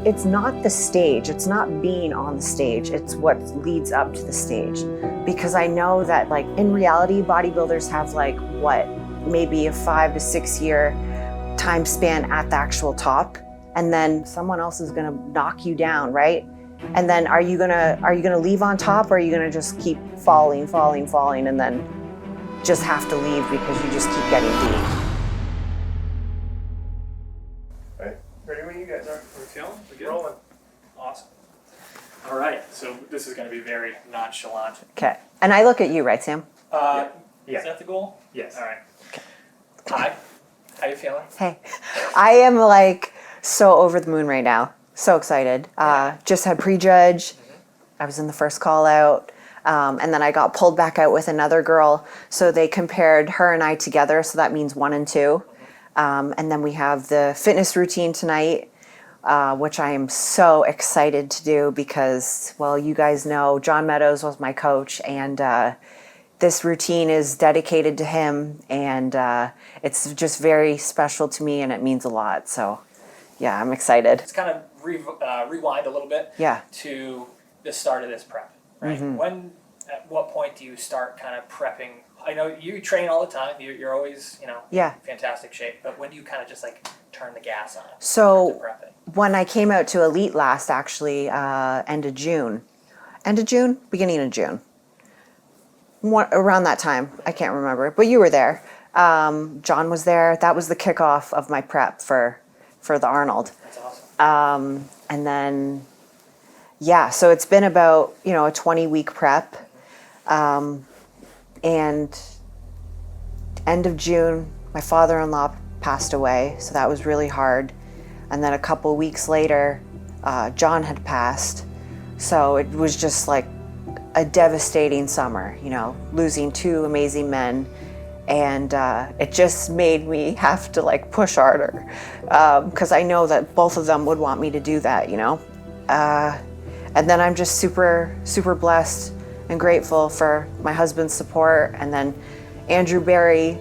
it's not the stage, it's not being on the stage, it's what leads up to the stage. Because I know that like in reality, bodybuilders have like what, maybe a 5 to 6 year time span at the actual top, and then someone else is gonna knock you down, right? And then are you gonna leave on top, or are you gonna just keep falling, and then just have to leave because you just keep getting beat? Right. Ready when you guys are. We're feeling? We good? Rolling. Awesome. All right, so this is going to be very nonchalant. Okay. And I look at you, right, Sam? Yeah. Yeah. Is that the goal? Yes. All right. Okay. Hi. How you feeling? Hey. I am like so over the moon right now. So excited. Just had prejudge. I was in the first call out. And then I got pulled back out with another girl. So they compared her and I together. So that means 1 and 2. And then we have the fitness routine tonight, which I am so excited to do because, well, you guys know John Meadows was my coach, and this routine is dedicated to him, and it's just very special to me, and it means a lot. So, yeah, I'm excited. Let's kind of rewind a little bit to the start of this prep, right? At what point do you start kind of prepping? I know you train all the time. You're always, in fantastic shape. But when do you kind of just like turn the gas on? So when I came out to Elite last, actually, end of June, beginning of June, around that time, I can't remember. But you were there. John was there. That was the kickoff of my prep for the Arnold. That's awesome. And then, so it's been about a 20-week prep. And end of June, my father-in-law passed away, so that was really hard. And then a couple weeks later, John had passed. So it was just like a devastating summer, losing 2 amazing men. And it just made me have to like push harder, because I know that both of them would want me to do that, And then I'm just super, super blessed and grateful for my husband's support, and then Andrew Barry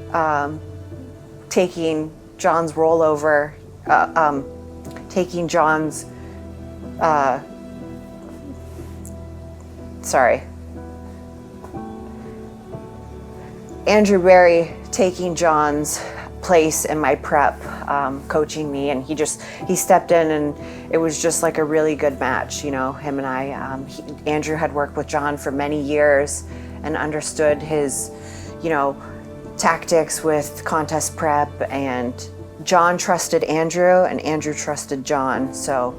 taking John's rollover, Andrew Barry taking John's place in my prep, coaching me, and he stepped in, and it was just like a really good match, him and I. Andrew had worked with John for many years and understood his, tactics with contest prep, and John trusted Andrew and Andrew trusted John. So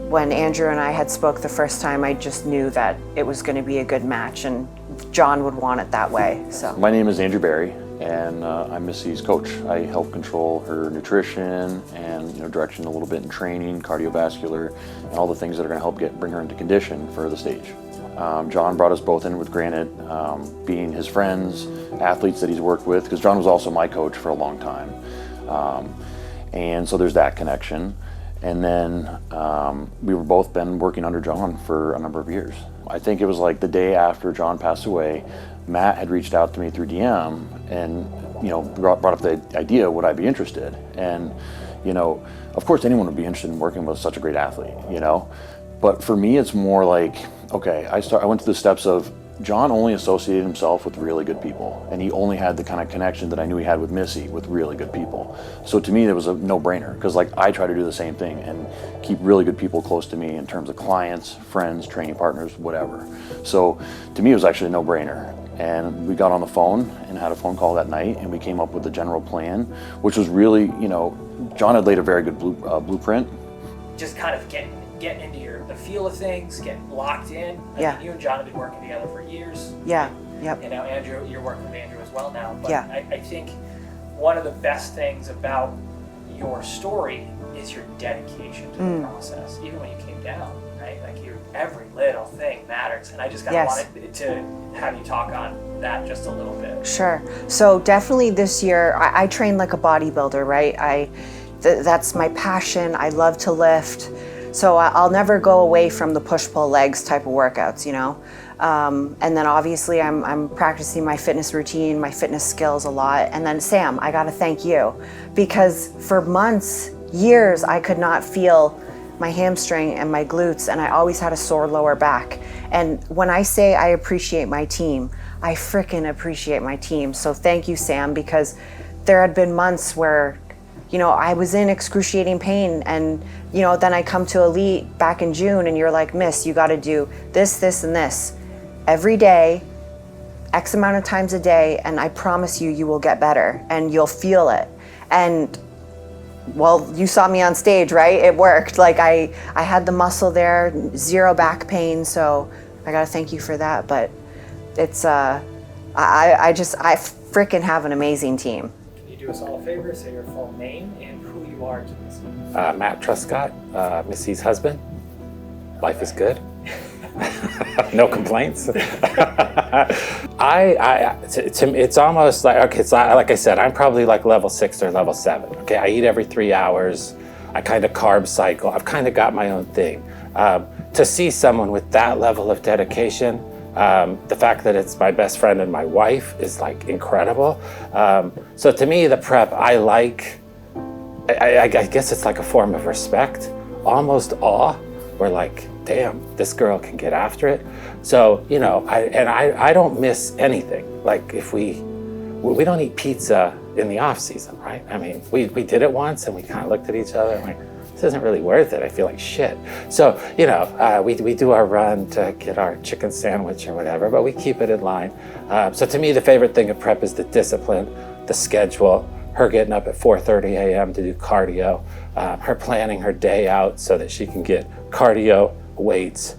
when Andrew and I had spoke the first time, I just knew that it was going to be a good match, and John would want it that way. So my name is Andrew Barry, and I'm Missy's coach. I help control her nutrition and direction a little bit in training, cardiovascular, and all the things that are going to help bring her into condition for the stage. John brought us both in with Granite, being his friends, athletes that he's worked with, because John was also my coach for a long time. And so there's that connection. And then we were both been working under John for a number of years. I think it was like the day after John passed away, Matt had reached out to me through DM and brought up the idea, would I be interested? And of course anyone would be interested in working with such a great athlete, But for me, it's more like, okay, I went through the steps of John only associated himself with really good people, and he only had the kind of connection that I knew he had with Missy, with really good people. So to me, it was a no-brainer, because I try to do the same thing and keep really good people close to me in terms of clients, friends, training partners, whatever. So to me, it was actually a no-brainer. And we got on the phone and had a phone call that night, and we came up with a general plan, which was really, John had laid a very good blueprint. Just kind of get into the feel of things, get locked in. I mean, you and John have been working together for years. Yeah, yep. And now Andrew, you're working with Andrew as well now. But yeah. I think one of the best things about your story is your dedication to the process. Even when you came down, right? Like every little thing matters. And I just kind of wanted to have you talk on that just a little bit. Sure. So definitely this year, I train like a bodybuilder, right? That's my passion. I love to lift. So I'll never go away from the push-pull legs type of workouts, And then obviously I'm practicing my fitness routine, my fitness skills a lot. And then Sam, I gotta thank you, because for months, years, I could not feel my hamstring and my glutes, and I always had a sore lower back. And when I say I appreciate my team, I frickin' appreciate my team. So thank you, Sam, because there had been months where, you know, I was in excruciating pain, and, you know, then I come to Elite back in June and you're like, Miss, you gotta do this, this, and this every day, X amount of times a day, and I promise you, you will get better and you'll feel it. And well, you saw me on stage, right? It worked. Like I had the muscle there, zero back pain. So I gotta thank you for that. But it's, I freaking have an amazing team. Can you do us all a favor? Say your full name and who you are to Missy. Matt Truscott, Missy's husband. Life is good. No complaints. It's almost like, okay, it's like I said, I'm probably like level 6 or level 7. Okay, I eat every 3 hours. I kind of carb cycle. I've kind of got my own thing. To see someone with that level of dedication, the fact that it's my best friend and my wife is like incredible. So to me, the prep, I guess it's like a form of respect, almost awe. We're like, damn, this girl can get after it. So, you know, I don't miss anything. Like if we don't eat pizza in the off season, right? I mean, we did it once and we kind of looked at each other and like, this isn't really worth it. I feel like shit. So, you know, we do our run to get our chicken sandwich or whatever, but we keep it in line. So to me, the favorite thing of prep is the discipline, the schedule, her getting up at 4:30 a.m. to do cardio, her planning her day out so that she can get cardio, weights,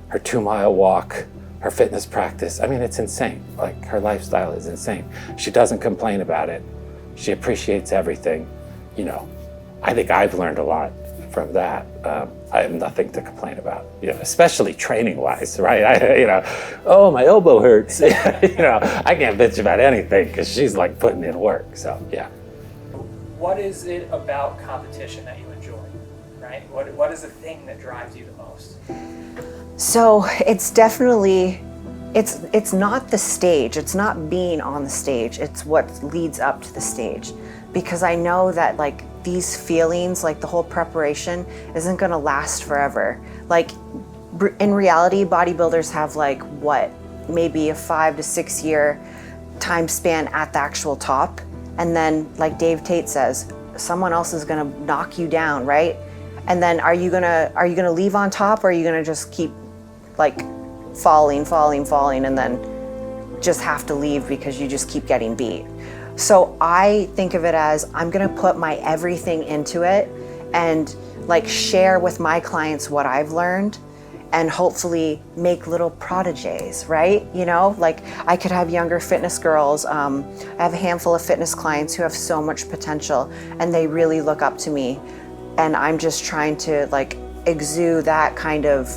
her 2-mile walk, her fitness practice. I mean, it's insane. Like her lifestyle is insane. She doesn't complain about it. She appreciates everything. You know, I think I've learned a lot from that. I have nothing to complain about, you know, especially training wise, right? Oh, my elbow hurts. You know, I can't bitch about anything because she's like putting in work. So, yeah. What is it about competition that you enjoy, right? What is the thing that drives you the most? So it's definitely, it's not the stage. It's not being on the stage. It's what leads up to the stage. Because I know that like these feelings, like the whole preparation isn't gonna last forever. Like in reality, bodybuilders have like what, maybe a 5 to 6 year time span at the actual top. And then like Dave Tate says, someone else is gonna knock you down, right? And then are you gonna leave on top, or are you gonna just keep like falling, and then just have to leave because you just keep getting beat? So I think of it as I'm gonna put my everything into it and like share with my clients what I've learned and hopefully make little prodigies, right? You know, like I could have younger fitness girls. I have a handful of fitness clients who have so much potential and they really look up to me. And I'm just trying to like exude that kind of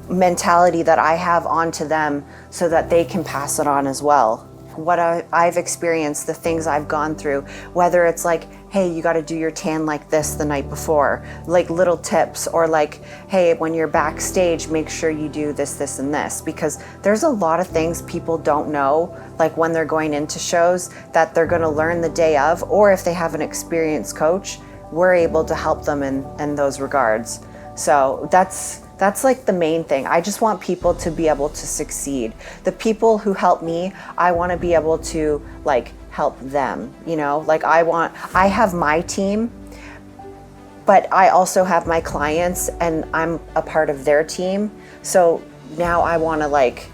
mentality that I have onto them so that they can pass it on as well. What I've experienced, the things I've gone through, whether it's like, hey, you got to do your tan like this the night before, like little tips, or like, hey, when you're backstage, make sure you do this, this, and this, because there's a lot of things people don't know, like when they're going into shows that they're going to learn the day of, or if they have an experienced coach, we're able to help them in those regards. So that's like the main thing. I just want people to be able to succeed. The people who help me, I want to be able to like help them, you know? Like I have my team, but I also have my clients and I'm a part of their team. So now I want to like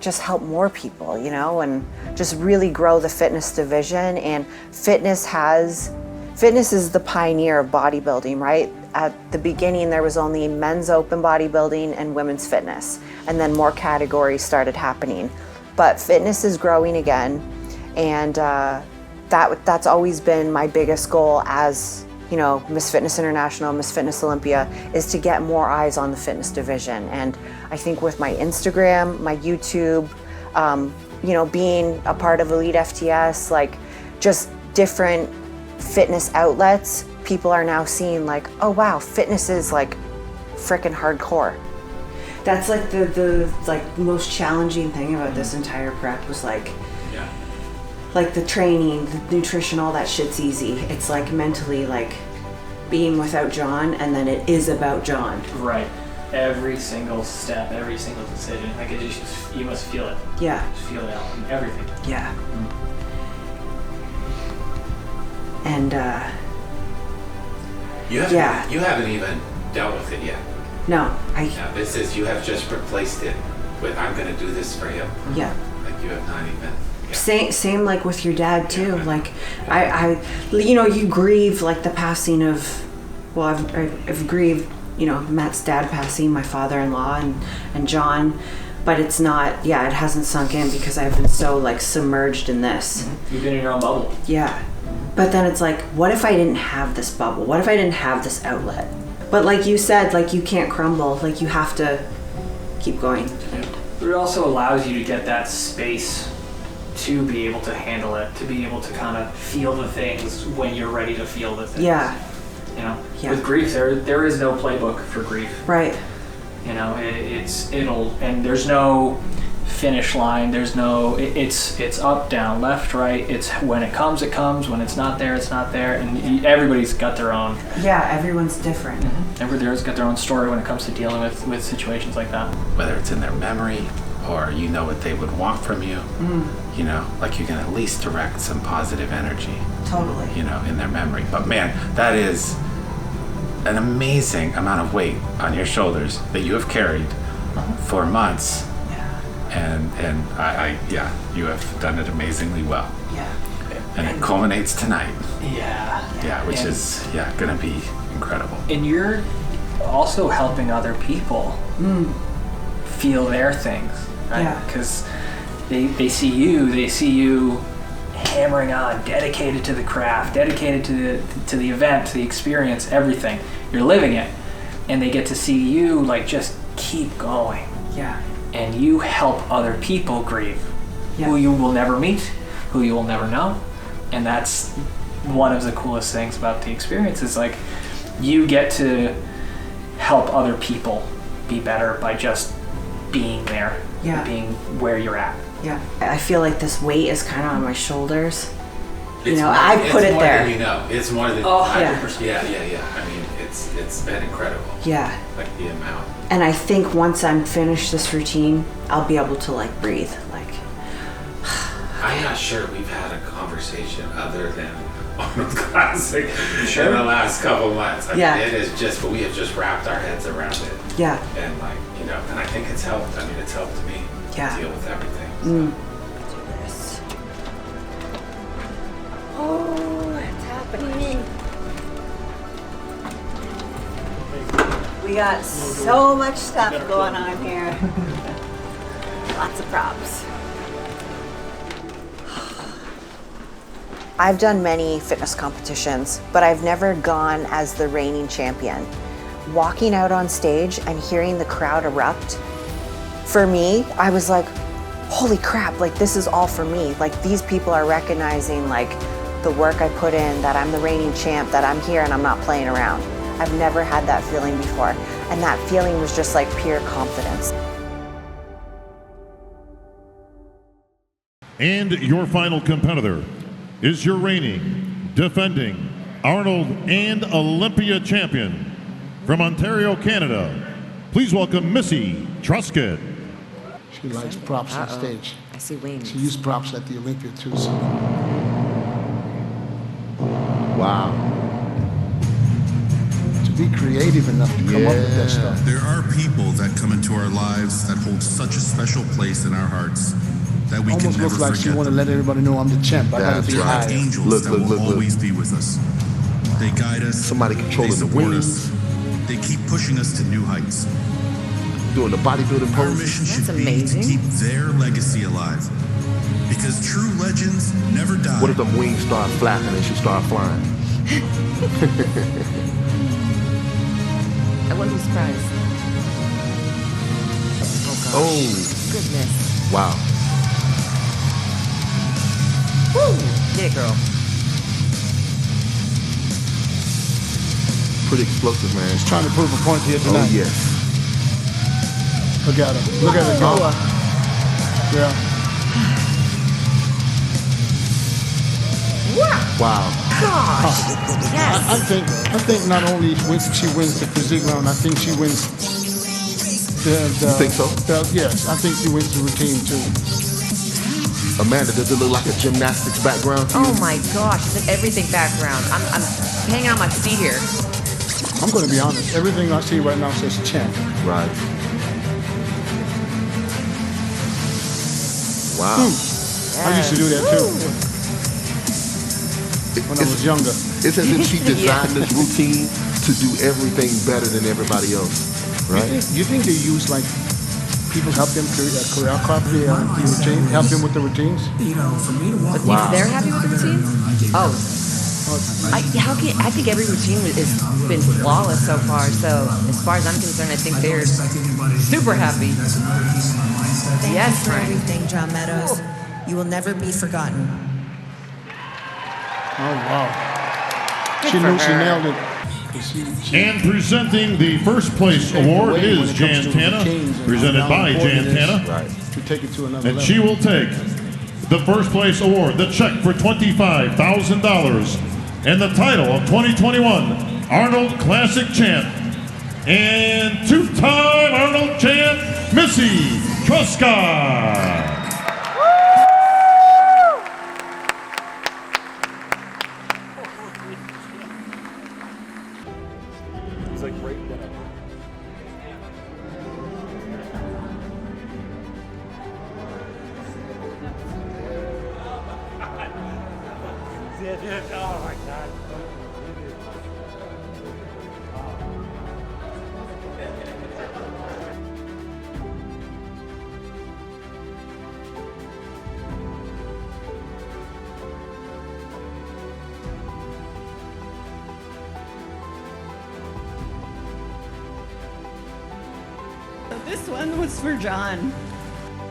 just help more people, you know, and just really grow the fitness division. And fitness is the pioneer of bodybuilding, right? At the beginning, there was only men's open bodybuilding and women's fitness, and then more categories started happening. But fitness is growing again, and that's always been my biggest goal as, you know, Miss Fitness International, Miss Fitness Olympia, is to get more eyes on the fitness division. And I think with my Instagram, my YouTube, you know, being a part of Elite FTS, like just different fitness outlets, people are now seeing like, oh wow, fitness is like frickin' hardcore. That's like the like most challenging thing about this entire prep was like, like the training, the nutrition, all that shit's easy. It's like mentally like being without John, and then it is about John. Right. Every single step, every single decision, like it just, you must feel it. Yeah. Just feel it out in everything. Yeah. And You haven't even dealt with it yet. no, Yeah, this is, you have just replaced it with, I'm gonna do this for him. yeah. Like you have not even. Same like with your dad too. Yeah. Like I you grieve like the passing of, well, I've grieved, Matt's dad passing, my father-in-law and John, but it's not, it hasn't sunk in because I've been so like submerged in this. You've been in your own bubble. Yeah. But then it's like, what if I didn't have this bubble? What if I didn't have this outlet? But like you said, like you can't crumble, like you have to keep going. But it also allows you to get that space to be able to handle it, to be able to kind of feel the things when you're ready to feel the things. Yeah. Yeah. With grief, there is no playbook for grief. Right. And there's no finish line. There's no, it's up, down, left, right. It's when it comes, when it's not there, it's not there. And everybody's got their own. Yeah, everyone's different. Everybody's got their own story when it comes to dealing with situations like that. Whether it's in their memory or you know what they would want from you, like you can at least direct some positive energy, Totally. in their memory. But man, that is an amazing amount of weight on your shoulders that you have carried for months. Yeah. And you have done it amazingly well. Yeah. And it culminates tonight. Yeah. Yeah, which is gonna be incredible. And you're also helping other people feel their things, right? Yeah. Because they see you hammering on, dedicated to the craft, dedicated to the event, to the experience, everything. You're living it, and they get to see you like just keep going. Yeah. And you help other people grieve, Yeah. who you will never meet, who you will never know. And that's one of the coolest things about the experience is like you get to help other people be better by just being there, Yeah. being where you're at. Yeah. I feel like this weight is kind of on my shoulders. It's I put it there. It's more than it's more than. Oh, 100%. Yeah. I mean, it's been incredible. Yeah. Like the amount. And I think once I'm finished this routine, I'll be able to like breathe. Like, I'm not sure we've had a conversation other than Arnold Classic Sure. in the last couple months. I mean, Yeah. it is just, but we have just wrapped our heads around it. yeah. And like, and I think it's helped. I mean, it's helped me deal with everything. So. This. Oh, it's happening. We got so much stuff going on here. Lots of props. I've done many fitness competitions, but I've never gone as the reigning champion. Walking out on stage and hearing the crowd erupt, for me, I was like, holy crap, like this is all for me. Like these people are recognizing like the work I put in, that I'm the reigning champ, that I'm here and I'm not playing around. I've never had that feeling before. And that feeling was just like pure confidence. And your final competitor is your reigning, defending Arnold and Olympia champion from Ontario, Canada. Please welcome Missy Truscott. She likes props on stage. I see wings. She used props at the Olympia too. So. Wow. To be creative enough to come up with that stuff. There are people that come into our lives that hold such a special place in our hearts that we Almost can never looks like she forget want to them. let everybody know I'm the champ. I gotta That's be right. Like high. angels that will always be with us. They guide us. Somebody controlling they the support wings. us. They keep pushing us to new heights. Doing the bodybuilding Our poses. mission should be to keep their legacy alive. Because true legends never die. What if the wings start flapping and she start flying? I wouldn't be surprised. Oh, Oh, goodness. wow. Woo! Get it, girl. Pretty explosive, man. She's trying to prove a point here tonight. Oh, yes. Look at her. Look at her go. Yeah. Wow. gosh. Yes. I think not only she wins the physique round, I think she wins the You think so? Yes, I think she wins the routine too. Amanda, does it look like a gymnastics background to you? Oh my gosh, it's an everything background. I'm hanging on my feet here. I'm going to be honest. Everything I see right now says champ. Right. Wow. I used to do that too when I was younger. It's as if she designed this routine to do everything better than everybody else, right? You think they use like people help them choreograph the routine, help them with the routines? But they're happy with the routine? Oh. I think every routine has been flawless so far. So as far as I'm concerned, I think they're super happy. Yes, for Frank. everything, John Meadows. You will never be forgotten. Oh wow! She knew she nailed it. And presenting the first place award is Jan Tana, presented by Jan Tana. Right. To take it to another And level. she will take the first place award, the check for $25,000, and the title of 2021 Arnold Classic Champ. And two-time Arnold Champ, Missy Truscott. It's like right then. Oh my God. This one was for John.